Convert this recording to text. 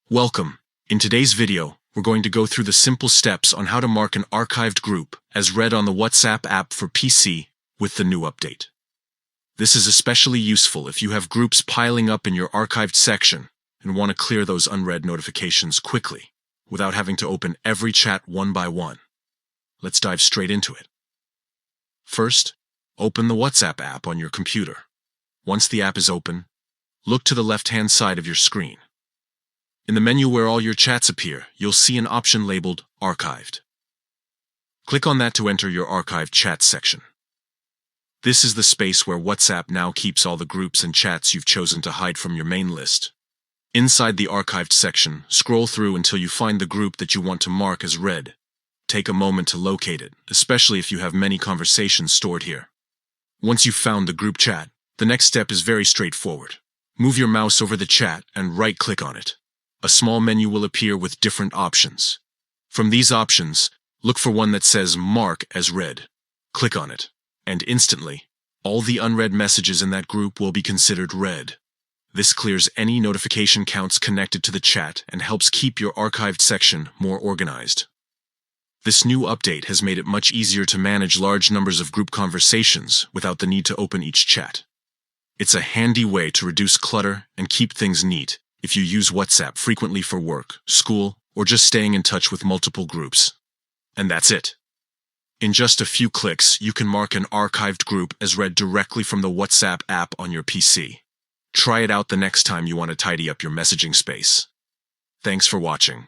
Welcome. In today's video, we're going to go through the simple steps on how to mark an archived group as read on the WhatsApp app for PC with the new update. This is especially useful if you have groups piling up in your archived section and want to clear those unread notifications quickly without having to open every chat one by one. Let's dive straight into it. First, open the WhatsApp app on your computer. Once the app is open, look to the left-hand side of your screen. In the menu where all your chats appear, you'll see an option labeled Archived. Click on that to enter your archived chat section. This is the space where WhatsApp now keeps all the groups and chats you've chosen to hide from your main list. Inside the archived section, scroll through until you find the group that you want to mark as read. Take a moment to locate it, especially if you have many conversations stored here. Once you've found the group chat, the next step is very straightforward. Move your mouse over the chat and right-click on it. A small menu will appear with different options. From these options, look for one that says Mark as Read. Click on it, and instantly, all the unread messages in that group will be considered read. This clears any notification counts connected to the chat and helps keep your archived section more organized. This new update has made it much easier to manage large numbers of group conversations without the need to open each chat. It's a handy way to reduce clutter and keep things neat if you use WhatsApp frequently for work, school, or just staying in touch with multiple groups. And that's it. In just a few clicks, you can mark an archived group as read directly from the WhatsApp app on your PC. Try it out the next time you want to tidy up your messaging space. Thanks for watching.